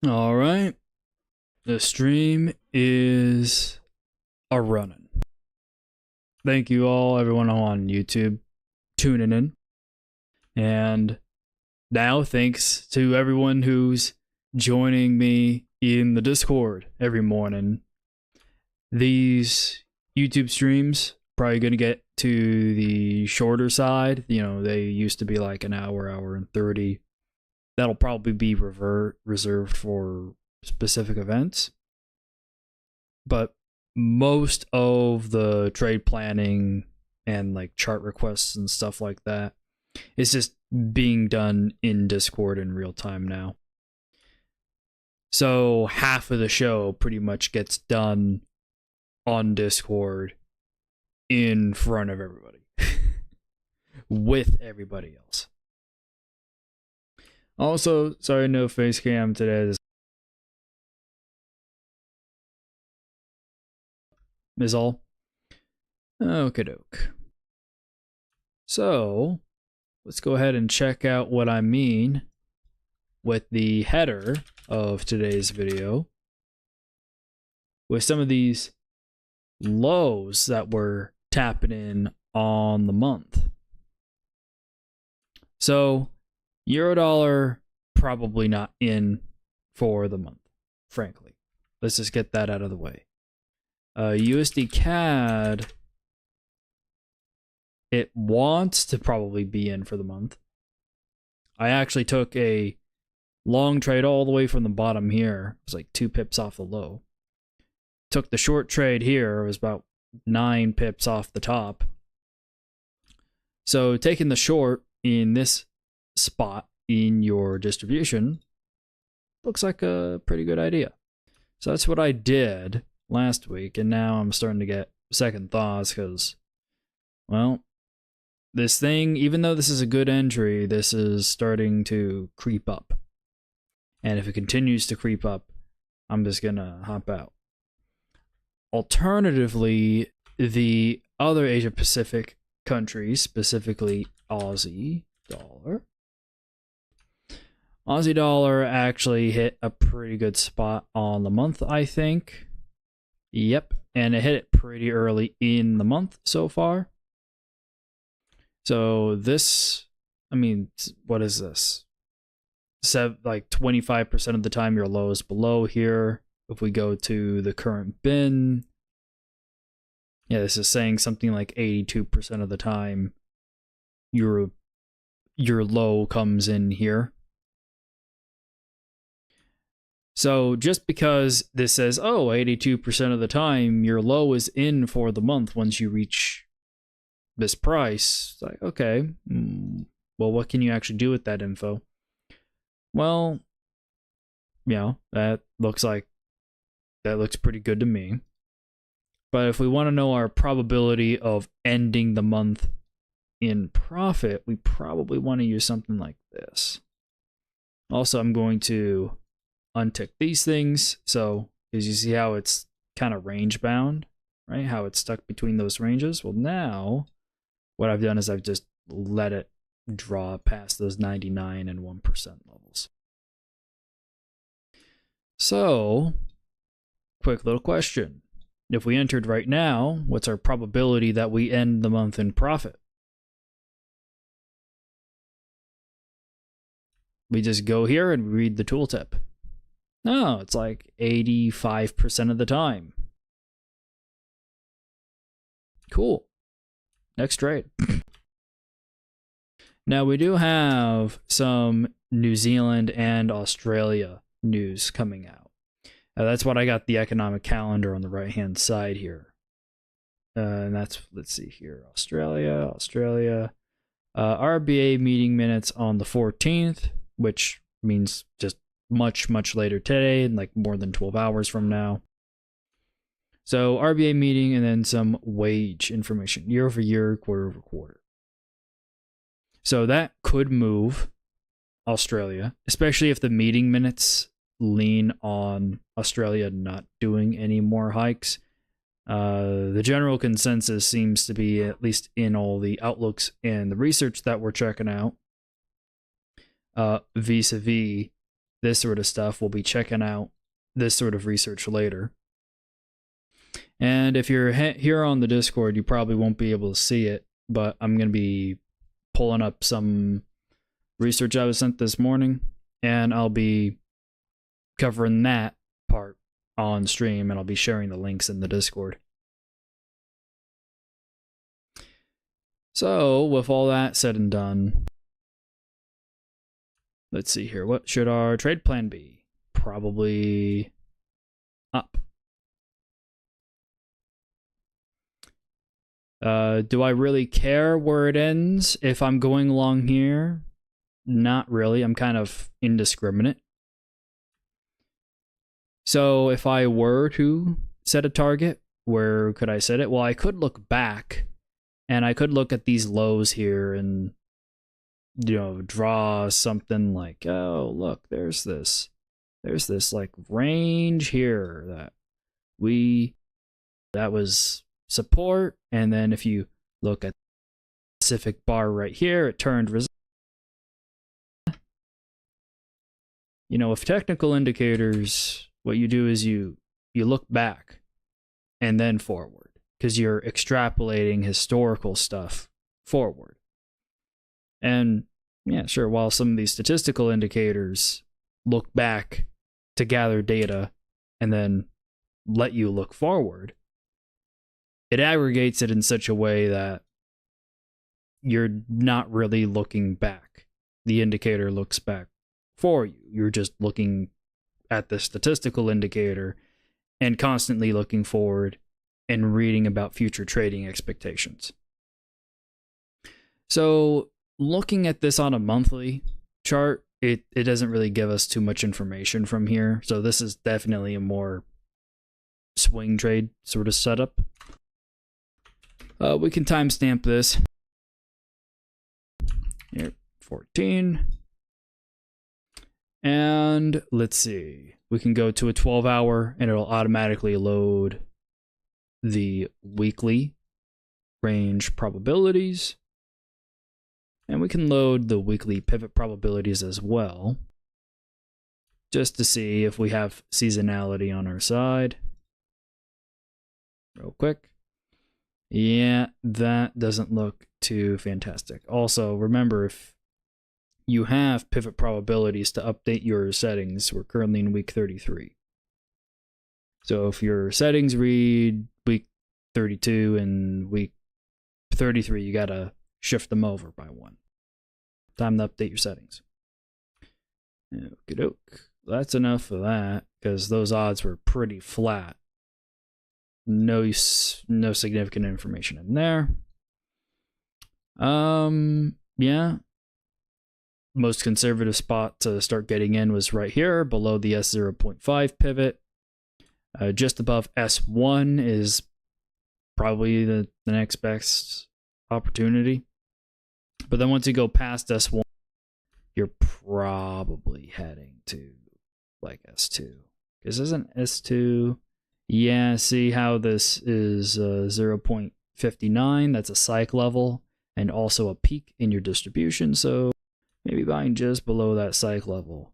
All right. The stream is a running. Thank you all, everyone on YouTube, tuning in. And now, thanks to everyone who's joining me in the Discord every morning. These YouTube streams probably going to get to the shorter side. You know, they used to be like an hour, hour and 30. That'll probably be reserved for specific events. But most of the trade planning and like chart requests and stuff like that is just being done in Discord in real time now. So half of the show pretty much gets done on Discord in front of everybody with everybody else. Also, sorry, no face cam today. This is all. Okie doke. So, let's go ahead and check out what I mean with the header of today's video. With some of these lows that we're tapping in on the month. So, Eurodollar probably not in for the month, frankly. Let's just get that out of the way. USD CAD, it wants to probably be in for the month. I actually took a long trade all the way from the bottom here. It was like 2 pips off the low. Took the short trade here. It was about 9 pips off the top. So taking the short in this spot in your distribution looks like a pretty good idea. So that's what I did last week, and now I'm starting to get second thoughts because, well, this thing, even though this is a good entry, this is starting to creep up. And if it continues to creep up, I'm just gonna hop out. Alternatively, the other Asia Pacific countries, specifically Aussie dollar. Aussie dollar actually hit a pretty good spot on the month, I think. Yep, and it hit it pretty early in the month so far. So this, I mean, what is this? Like 25% of the time your low is below here. If we go to the current bin, yeah, this is saying something like 82% of the time your low comes in here. So just because this says, oh, 82% of the time your low is in for the month once you reach this price, it's like, okay, well, what can you actually do with that info? Well, you know, that looks pretty good to me. But if we want to know our probability of ending the month in profit, we probably want to use something like this. Also, I'm going to untick these things. So, as you see how it's kind of range bound, right? How it's stuck between those ranges. Well, now what I've done is I've just let it draw past those 99 and 1% levels. So, quick little question. If we entered right now, what's our probability that we end the month in profit? We just go here and read the tooltip. No, it's like 85% of the time. Cool. Next trade. Now we do have some New Zealand and Australia news coming out. That's what I got the economic calendar on the right hand side here. And that's, let's see here, Australia. RBA meeting minutes on the 14th, which means just much later today, and like more than 12 hours from now. So RBA meeting, and then some wage information, year over year, quarter over quarter. So that could move Australia, especially if the meeting minutes lean on Australia not doing any more hikes. The general consensus seems to be, at least in all the outlooks and the research that we're checking out, vis-a-vis this sort of stuff, we'll be checking out this sort of research later. And if you're here on the Discord, you probably won't be able to see it, but I'm going to be pulling up some research I was sent this morning, and I'll be covering that part on stream, and I'll be sharing the links in the Discord. So, with all that said and done, let's see here. What should our trade plan be? Probably up. Do I really care where it ends if I'm going along here? Not really. I'm kind of indiscriminate. So if I were to set a target, where could I set it? Well, I could look back, and I could look at these lows here and, you know, draw something like, oh, look, there's this like range here that was support, and then if you look at the specific bar right here, it turned resistance. You know, with technical indicators, what you do is you look back and then forward, because you're extrapolating historical stuff forward. And yeah, sure, while some of these statistical indicators look back to gather data and then let you look forward, it aggregates it in such a way that you're not really looking back. The indicator looks back for you. You're just looking at the statistical indicator and constantly looking forward and reading about future trading expectations. So looking at this on a monthly chart, it doesn't really give us too much information from here. So this is definitely a more swing trade sort of setup. We can timestamp this. Here, 14. And let's see. We can go to a 12-hour, and it'll automatically load the weekly range probabilities. And we can load the weekly pivot probabilities as well, just to see if we have seasonality on our side. Real quick. Yeah, that doesn't look too fantastic. Also, remember, if you have pivot probabilities to update your settings, we're currently in week 33. So if your settings read week 32 and week 33, you gotta shift them over by one. Time to update your settings. Okey-doke. That's enough of that, because those odds were pretty flat. No significant information in there. Yeah. Most conservative spot to start getting in was right here, below the S0.5 pivot. Just above S1 is probably the next best opportunity. But then once you go past S1, you're probably heading to like S2. Because isn't S2... Yeah, see how this is 0.59? That's a psych level and also a peak in your distribution, so maybe buying just below that psych level.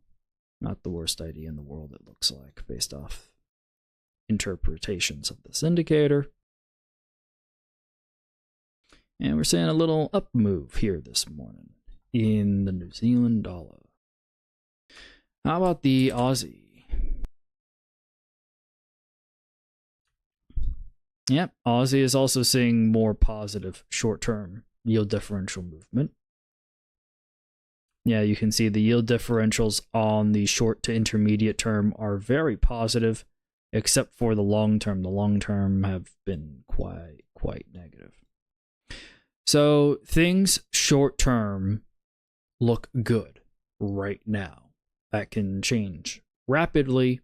Not the worst idea in the world, it looks like, based off interpretations of this indicator. And we're seeing a little up move here this morning in the New Zealand dollar. How about the Aussie? Yep, Aussie is also seeing more positive short-term yield differential movement. Yeah, you can see the yield differentials on the short to intermediate term are very positive, except for the long term. The long term have been quite negative. So things short term look good right now. That can change rapidly,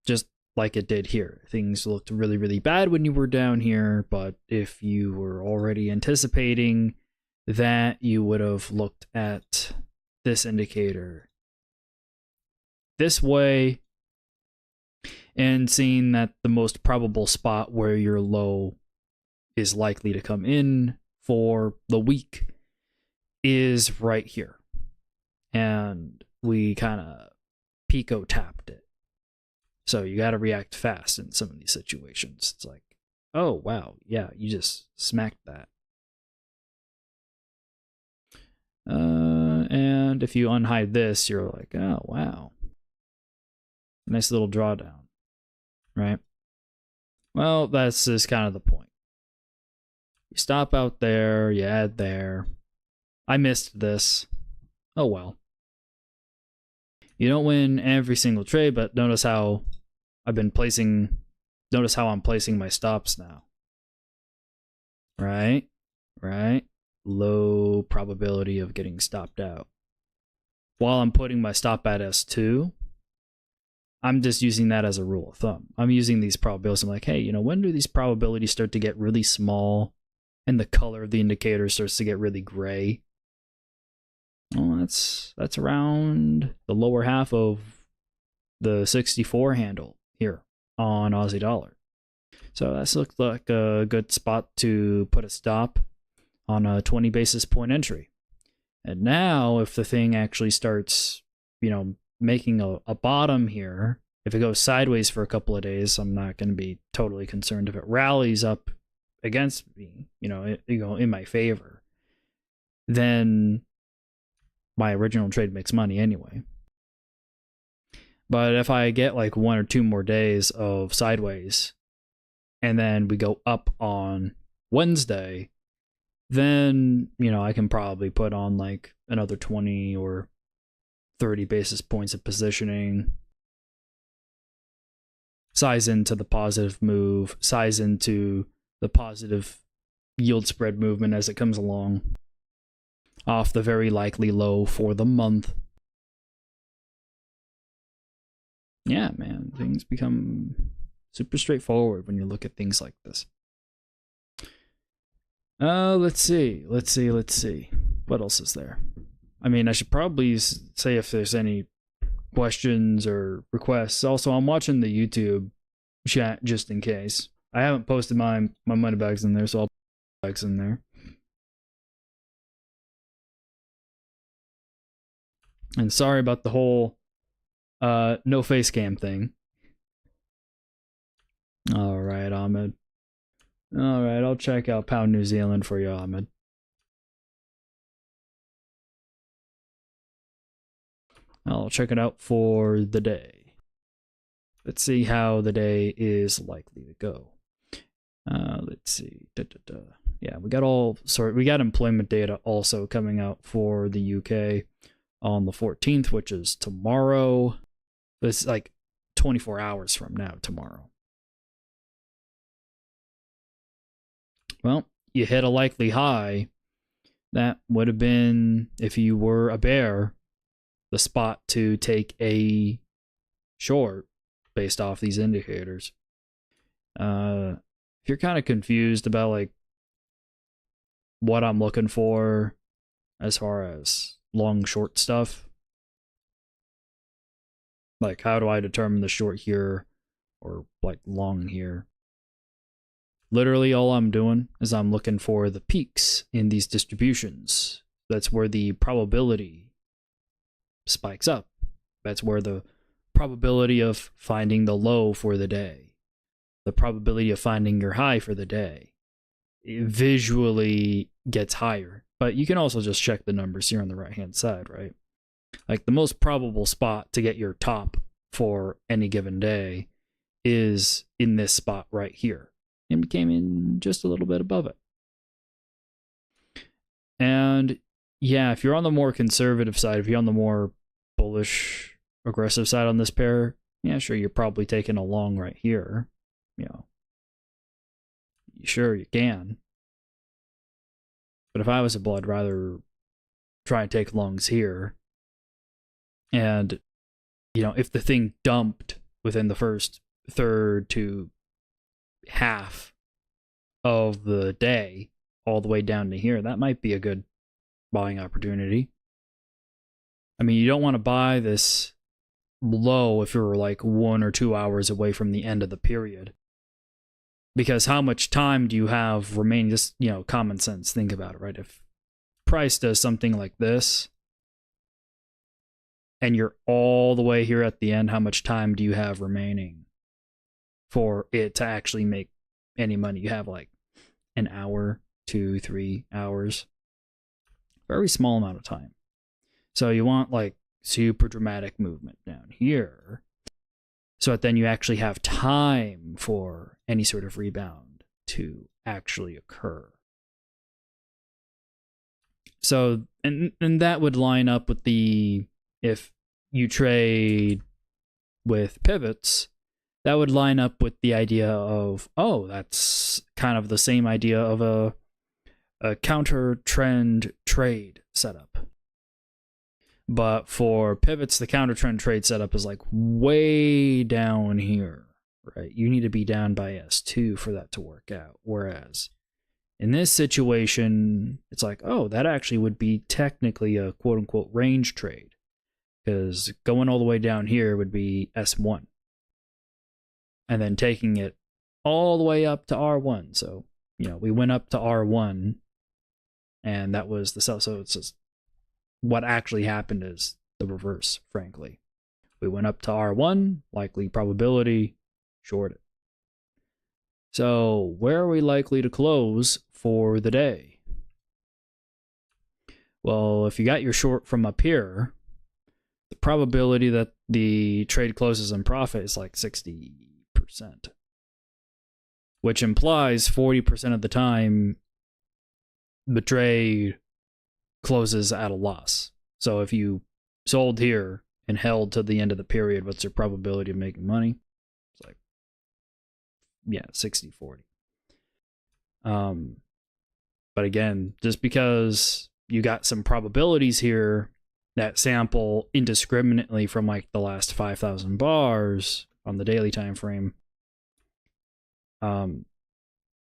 just like it did here. Things looked really, really bad when you were down here, but if you were already anticipating that, you would have looked at this indicator this way and seen that the most probable spot where your low is likely to come in for the week is right here. And we kind of Pico tapped it. So you got to react fast in some of these situations. It's like, oh, wow, yeah, you just smacked that. And if you unhide this, you're like, oh, wow. Nice little drawdown, right? Well, that's just kind of the point. You stop out there, you add there. I missed this. Oh, well. You don't win every single trade, but notice how I'm placing my stops now. Right? Low probability of getting stopped out. While I'm putting my stop at S2, I'm just using that as a rule of thumb. I'm using these probabilities. I'm like, hey, when do these probabilities start to get really small and the color of the indicator starts to get really gray? Well, that's around the lower half of the 64 handle here on Aussie dollar. So that's looked like a good spot to put a stop on a 20 basis point entry. And now if the thing actually starts, making a bottom here, if it goes sideways for a couple of days, I'm not going to be totally concerned. If it rallies up against me, in my favor, then my original trade makes money anyway. But if I get like 1 or 2 more days of sideways and then we go up on Wednesday, then, I can probably put on like another 20 or 30 basis points of positioning, size into the positive move, size into the positive yield spread movement as it comes along, off the very likely low for the month. Yeah, man, things become super straightforward when you look at things like this. Let's see. What else is there? I mean, I should probably say if there's any questions or requests. Also, I'm watching the YouTube chat just in case. I haven't posted my money bags in there, so I'll put bags in there. And sorry about the whole no face cam thing. All right, Ahmed. All right, I'll check out Pound New Zealand for you, Ahmed. I'll check it out for the day. Let's see how the day is likely to go. Let's see. Yeah, we got employment data also coming out for the UK on the 14th, which is tomorrow. It's like 24 hours from now, tomorrow. Well, you hit a likely high. That would have been, if you were a bear, the spot to take a short based off these indicators. If you're kind of confused about like what I'm looking for as far as long short stuff, like how do I determine the short here or like long here? Literally all I'm doing is I'm looking for the peaks in these distributions. That's where the probability spikes up. That's where the probability of finding the low for the day, the probability of finding your high for the day, it visually gets higher. But you can also just check the numbers here on the right hand side, right? Like the most probable spot to get your top for any given day is in this spot right here. And came in just a little bit above it. And yeah, if you're on the more conservative side, if you're on the more bullish, aggressive side on this pair, yeah, sure, you're probably taking a long right here. Sure, you can. But if I was a bull, I'd rather try and take longs here. And, if the thing dumped within the first third to half of the day all the way down to here, that might be a good buying opportunity. I mean, you don't want to buy this low if you're like 1 or 2 hours away from the end of the period, because how much time do you have remaining? Just common sense, think about it, right? If price does something like this and you're all the way here at the end, how much time do you have remaining for it to actually make any money? You have like an hour, 2-3 hours. Very small amount of time. So you want like super dramatic movement down here, so that then you actually have time for any sort of rebound to actually occur. So, and that would line up with if you trade with pivots, that would line up with the idea of, oh, that's kind of the same idea of a counter trend trade setup. But for pivots, the counter trend trade setup is like way down here, right? You need to be down by S2 for that to work out. Whereas in this situation, it's like, oh, that actually would be technically a quote unquote range trade, because going all the way down here would be S1 and then taking it all the way up to R1. So, we went up to R1 and that was the sell. So it's just, what actually happened is the reverse, frankly. We went up to R1, likely probability, short it. So where are we likely to close for the day? Well, if you got your short from up here, the probability that the trade closes in profit is like 60%, which implies 40% of the time the trade closes at a loss. So if you sold here and held to the end of the period, what's your probability of making money? It's like, 60-40. But again, just because you got some probabilities here that sample indiscriminately from like the last 5,000 bars on the daily time frame,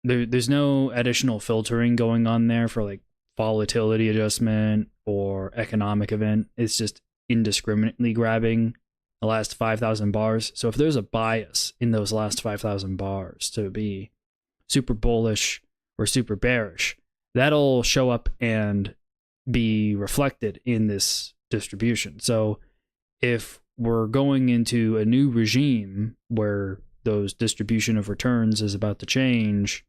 there's no additional filtering going on there for like volatility adjustment or economic event. It's just indiscriminately grabbing the last 5,000 bars. So if there's a bias in those last 5,000 bars to be super bullish or super bearish, that'll show up and be reflected in this distribution. So if we're going into a new regime where those distribution of returns is about to change,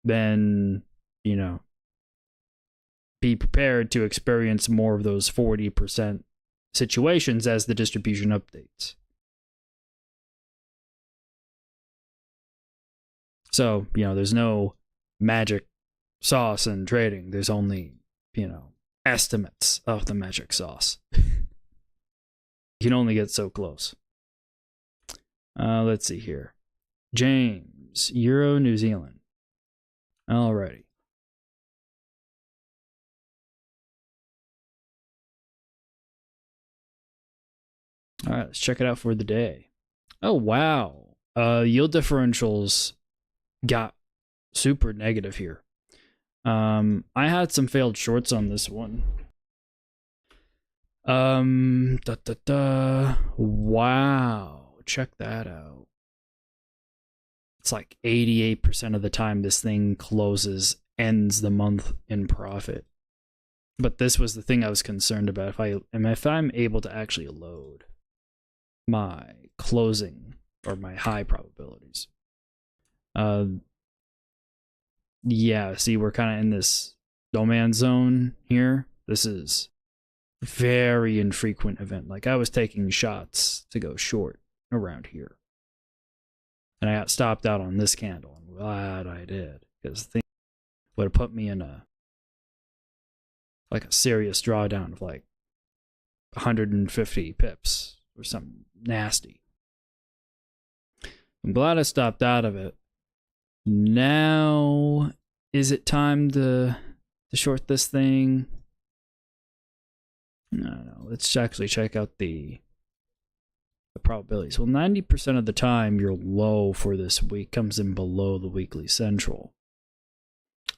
then, be prepared to experience more of those 40% situations as the distribution updates. So, there's no magic sauce in trading. There's only, estimates of the magic sauce. You can only get so close. Let's see here. James, Euro, New Zealand. Alrighty. All right, let's check it out for the day. Oh, wow. Yield differentials got super negative here. I had some failed shorts on this one. Wow. Check that out. It's like 88% of the time this thing ends the month in profit. But this was the thing I was concerned about. If I'm able to actually load my closing or my high probabilities. See, we're kind of in this no man's zone here. This is a very infrequent event. Like, I was taking shots to go short around here, and I got stopped out on this candle. I'm glad I did, because the thing would have put me in a serious drawdown of like 150 pips or something nasty. I'm glad I stopped out of it. Now, is it time to short this thing? No. Let's actually check out the probabilities. Well, 90% of the time your low for this week comes in below the weekly central.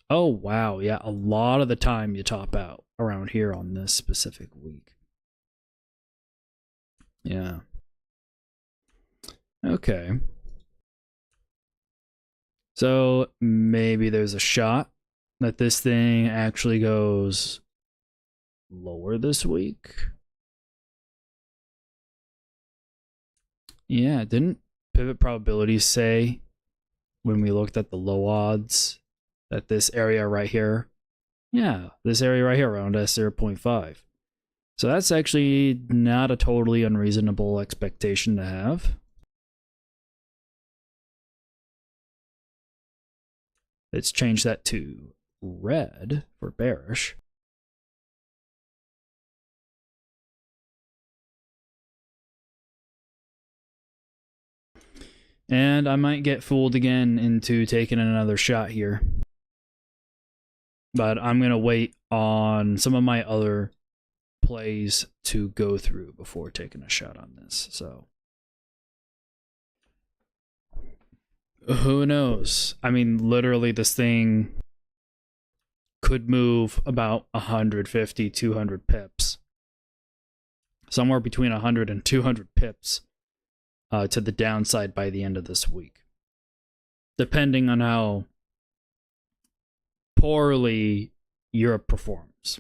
Oh, wow. Yeah, a lot of the time you top out around here on this specific week. Yeah. Okay. So maybe there's a shot that this thing actually goes lower this week. Yeah, didn't pivot probabilities say when we looked at the low odds that this area right here, yeah, this area right here around S0.5. So that's actually not a totally unreasonable expectation to have. Let's change that to red for bearish. And I might get fooled again into taking another shot here. But I'm going to wait on some of my other plays to go through before taking a shot on this. So who knows? I mean, literally this thing could move about 150, 200 pips. Somewhere between 100 and 200 pips to the downside by the end of this week. Depending on how poorly Europe performs.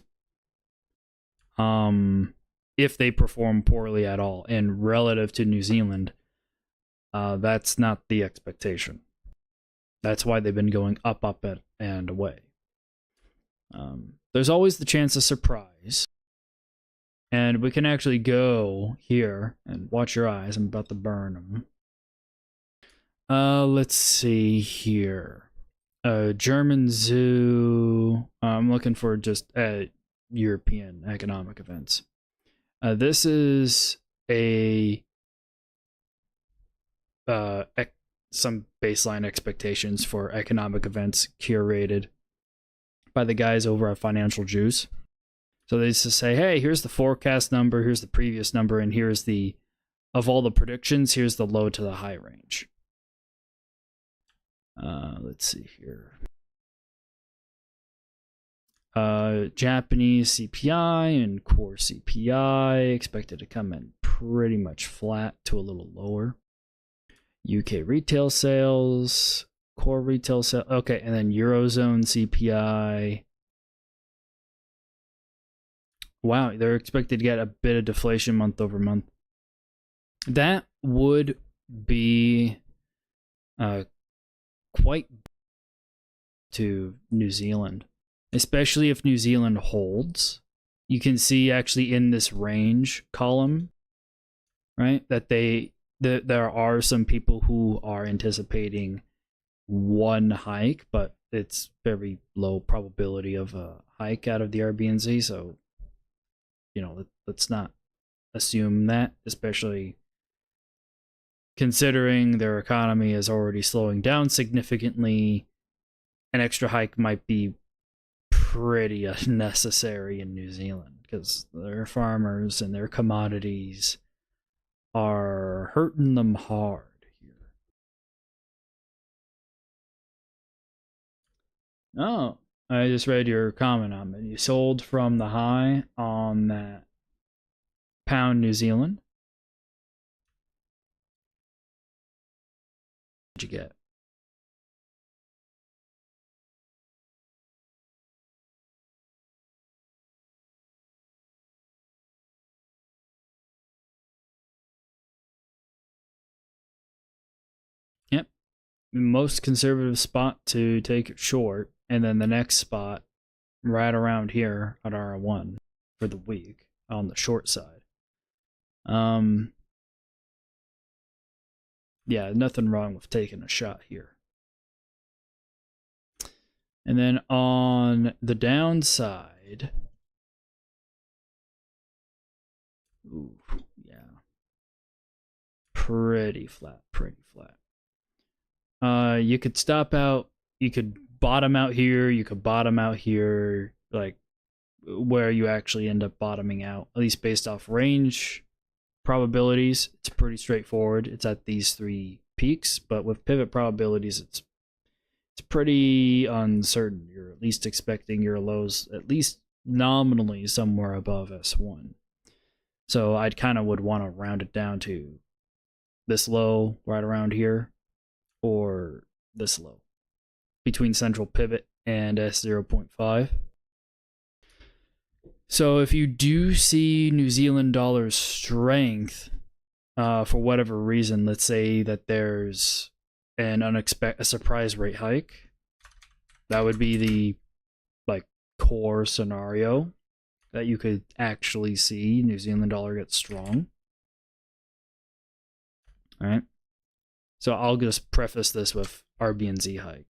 If they perform poorly at all, and relative to New Zealand, that's not the expectation. That's why they've been going up, and away. There's always the chance of surprise. And we can actually go here and watch your eyes. I'm about to burn them. Let's see here. German zoo. I'm looking for just European economic events. This is some baseline expectations for economic events curated by the guys over at Financial Juice. So they just say, hey, here's the forecast number, here's the previous number, and here's the, of all the predictions, here's the low to the high range. Let's see here. Japanese CPI and core CPI expected to come in pretty much flat to a little lower. UK retail sales, core retail sales, okay, and then Eurozone CPI. Wow, they're expected to get a bit of deflation month over month. That would be quite to New Zealand, especially if New Zealand holds. You can see actually in this range column, right, that there are some people who are anticipating one hike, but it's very low probability of a hike out of the RBNZ, so let's not assume that, especially considering their economy is already slowing down significantly. An extra hike might be pretty unnecessary in New Zealand because their farmers and their commodities are hurting them hard here. Oh, I just read your comment on it. You sold from the high on that pound New Zealand. What'd you get? Yep. Most conservative spot to take it short, and then the next spot right around here at R1 for the week on the short side. Yeah, nothing wrong with taking a shot here. And then on the downside, ooh, yeah, pretty flat. You could stop out, you could bottom out here, you could bottom out here, like where you actually end up bottoming out, at least based off range probabilities. It's pretty straightforward. It's at these three peaks, but with pivot probabilities, it's pretty uncertain. You're at least expecting your lows at least nominally somewhere above S1. So I'd kind of would want to round it down to this low right around here, or this low between central pivot and S0.5. So if you do see New Zealand dollar strength for whatever reason, let's say that there's a surprise rate hike. That would be the like core scenario that you could actually see New Zealand dollar get strong. All right. So I'll just preface this with RBNZ hike.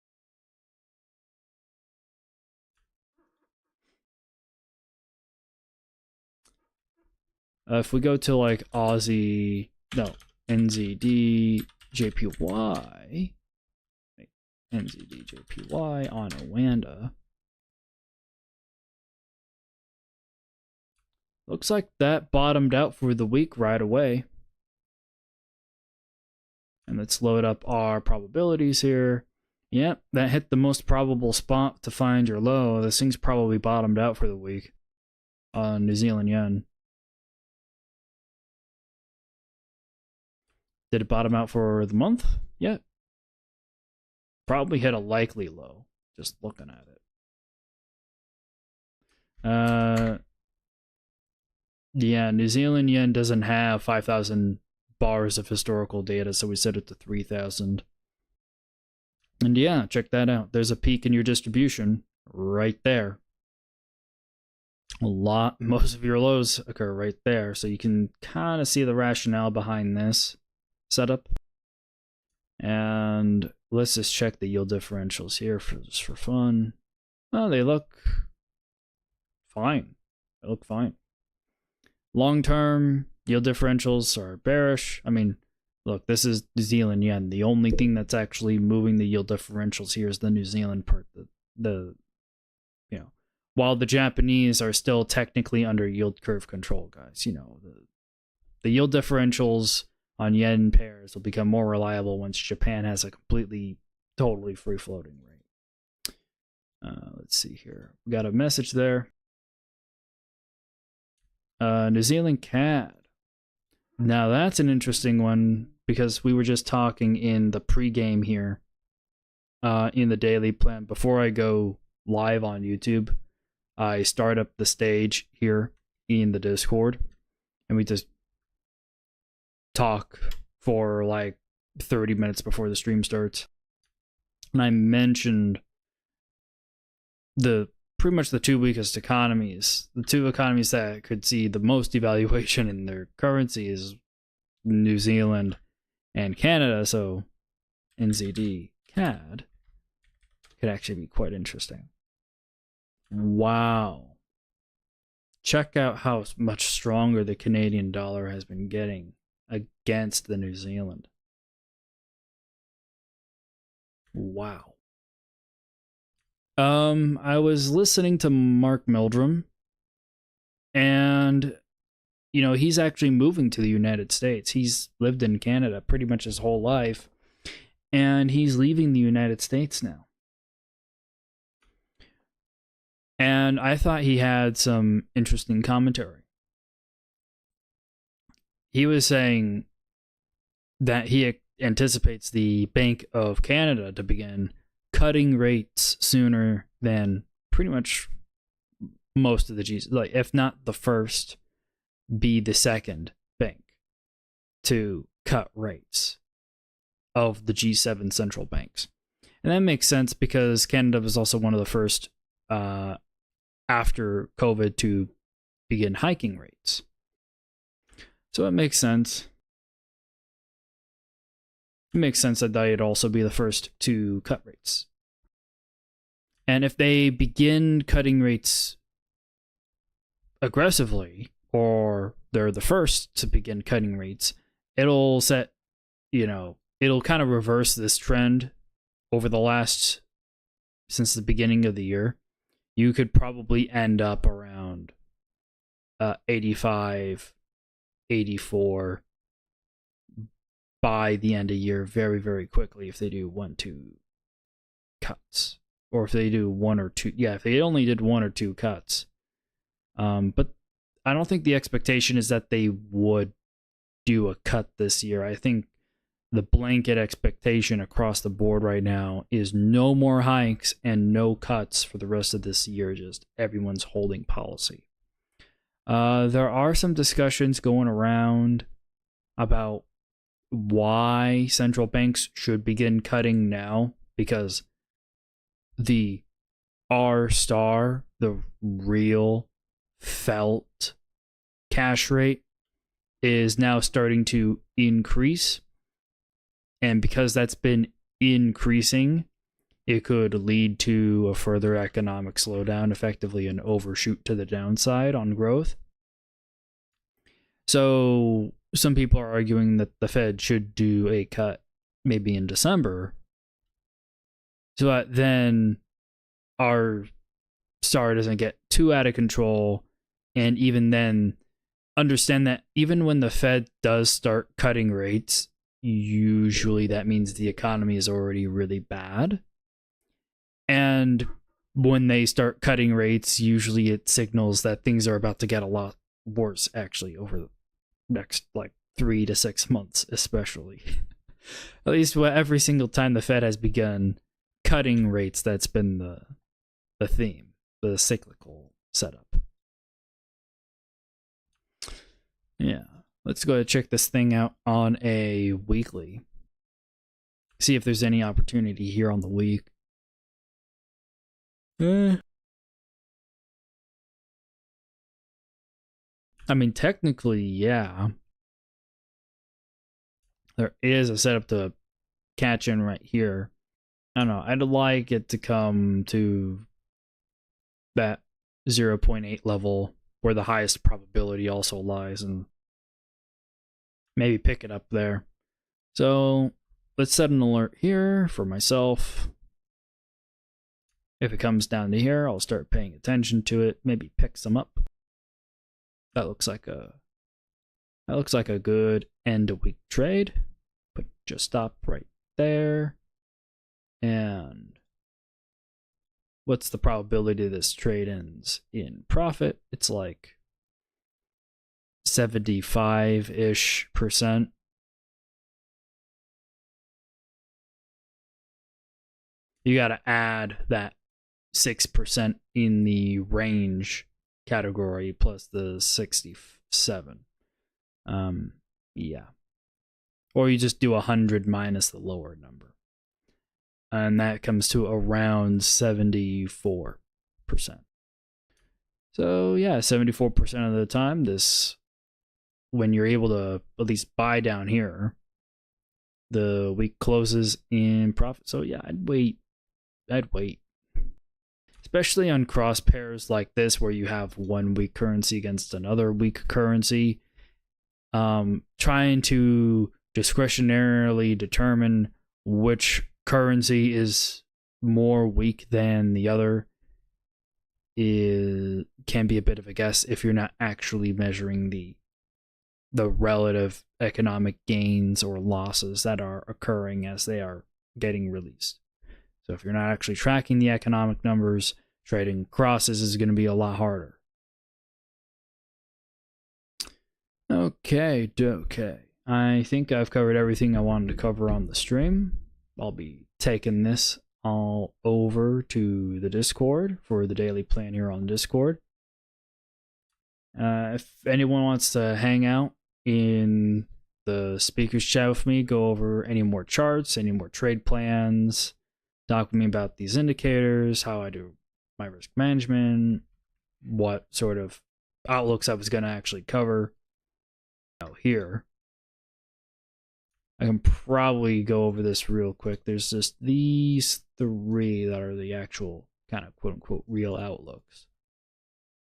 If we go to like NZD JPY, NZD JPY on Oanda. Looks like that bottomed out for the week right away. And let's load up our probabilities here. Yep, that hit the most probable spot to find your low. This thing's probably bottomed out for the week on New Zealand yen. Did it bottom out for the month? Yeah. Probably hit a likely low, just looking at it. Yeah, New Zealand yen doesn't have 5,000 bars of historical data, so we set it to 3,000. And yeah, check that out. There's a peak in your distribution right there. Most of your lows occur right there, so you can kind of see the rationale behind this setup. And let's just check the yield differentials here just for fun. Oh, they look fine. They look fine. Long-term yield differentials are bearish. I mean, look, this is New Zealand yen. The only thing that's actually moving the yield differentials here is the New Zealand part. While the Japanese are still technically under yield curve control, guys, the yield differentials on yen pairs will become more reliable once Japan has a totally free floating rate. Let's see here. We got a message there. New Zealand CAD. Now that's an interesting one because we were just talking in the pregame here in the daily plan. Before I go live on YouTube, I start up the stage here in the Discord and we just talk for like 30 minutes before the stream starts. And I mentioned pretty much the two weakest economies. The two economies that could see the most devaluation in their currency is New Zealand and Canada, so NZD CAD could actually be quite interesting. Wow. Check out how much stronger the Canadian dollar has been getting against the New Zealand. Wow. I was listening to Mark Meldrum, and he's actually moving to the United States. He's lived in Canada pretty much his whole life, and he's leaving the United States now. And I thought he had some interesting commentary. He was saying that he anticipates the Bank of Canada to begin cutting rates sooner than pretty much most of the G's, like if not the first, be the second bank to cut rates of the G7 central banks. And that makes sense because Canada was also one of the first after COVID to begin hiking rates. So it makes sense. It makes sense that they'd also be the first to cut rates. And if they begin cutting rates aggressively, or they're the first to begin cutting rates, it'll kind of reverse this trend over since the beginning of the year. You could probably end up around 85, 84 by the end of the year very, very quickly if they do 1-2 cuts. Or if they do one or two. Yeah, if they only did 1 or 2 cuts. But I don't think the expectation is that they would do a cut this year. I think the blanket expectation across the board right now is no more hikes and no cuts for the rest of this year. Just everyone's holding policy. There are some discussions going around about why central banks should begin cutting now, because the R star, the real felt cash rate, is now starting to increase. And because that's been increasing, it could lead to a further economic slowdown, effectively an overshoot to the downside on growth. So some people are arguing that the Fed should do a cut maybe in December, so that then our star doesn't get too out of control. And even then, understand that even when the Fed does start cutting rates, usually that means the economy is already really bad. And when they start cutting rates, usually it signals that things are about to get a lot worse, actually, over the next 3 to 6 months, especially. At least every single time the Fed has begun cutting rates, that's been the theme, the cyclical setup. Yeah, let's go ahead and check this thing out on a weekly. See if there's any opportunity here on the week. I mean, technically, yeah. There is a setup to catch in right here. I don't know. I'd like it to come to that 0.8 level where the highest probability also lies, and maybe pick it up there. So let's set an alert here for myself. If it comes down to here, I'll start paying attention to it, maybe pick some up. That looks like a good end of week trade. But just stop right there. And what's the probability this trade ends in profit? It's like 75-ish%. You got to add that 6% in the range category plus the 67. Yeah. Or you just do 100 minus the lower number. And that comes to around 74%. So yeah, 74% of the time, when you're able to at least buy down here, the week closes in profit. So yeah, I'd wait. Especially on cross pairs like this, where you have one weak currency against another weak currency. Trying to discretionarily determine which currency is more weak than the other can be a bit of a guess if you're not actually measuring the relative economic gains or losses that are occurring as they are getting released. So if you're not actually tracking the economic numbers, trading crosses is going to be a lot harder. Okay. I think I've covered everything I wanted to cover on the stream. I'll be taking this all over to the Discord for the daily plan here on Discord. If anyone wants to hang out in the speakers chat with me, go over any more charts, any more trade plans, talk with me about these indicators, how I do my risk management, what sort of outlooks I was going to actually cover out here. I can probably go over this real quick. There's just these three that are the actual kind of quote unquote real outlooks.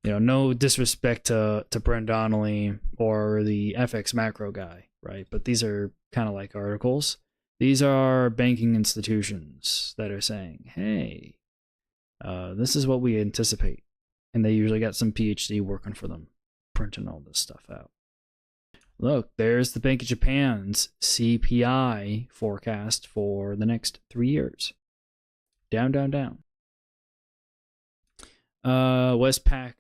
No disrespect to Brent Donnelly or the FX macro guy, right? But these are kind of like articles. These are banking institutions that are saying, hey, this is what we anticipate. And they usually got some PhD working for them, printing all this stuff out. Look, there's the Bank of Japan's CPI forecast for the next 3 years. Down. Westpac,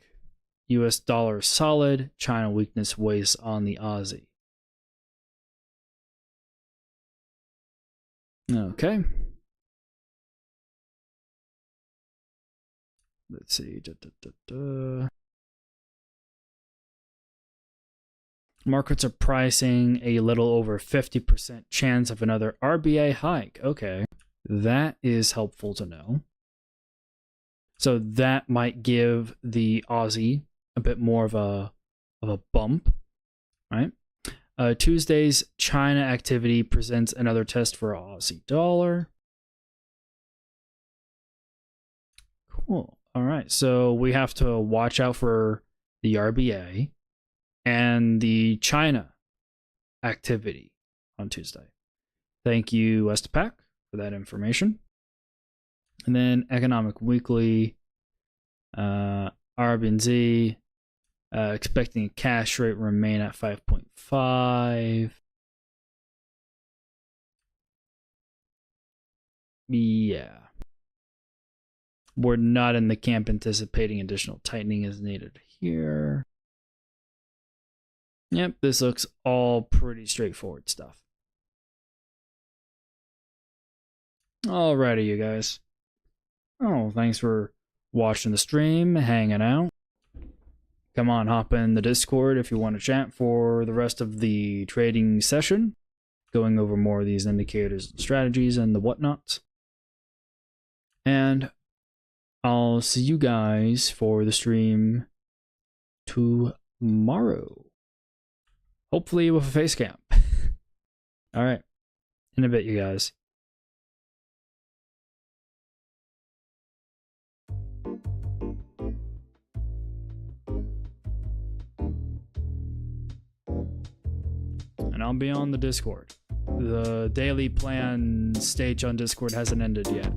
US dollar solid. China weakness weighs on the Aussie. Okay. Let's see. Markets are pricing a little over 50% chance of another RBA hike. Okay, that is helpful to know. So that might give the Aussie a bit more of a bump, right? Tuesday's China activity presents another test for Aussie dollar. Cool. All right, so we have to watch out for the RBA and the China activity on Tuesday. Thank you, Westpac, for that information. And then Economic Weekly, RBNZ, expecting a cash rate remain at 5.5. Yeah. We're not in the camp anticipating additional tightening is needed here. Yep, this looks all pretty straightforward stuff. Alrighty, you guys. Oh, thanks for watching the stream, hanging out. Come on, hop in the Discord if you want to chat for the rest of the trading session, going over more of these indicators and strategies and the whatnots. And I'll see you guys for the stream tomorrow. Hopefully with a face cam. Alright. In a bit, you guys. And I'll be on the Discord. The daily plan stage on Discord hasn't ended yet.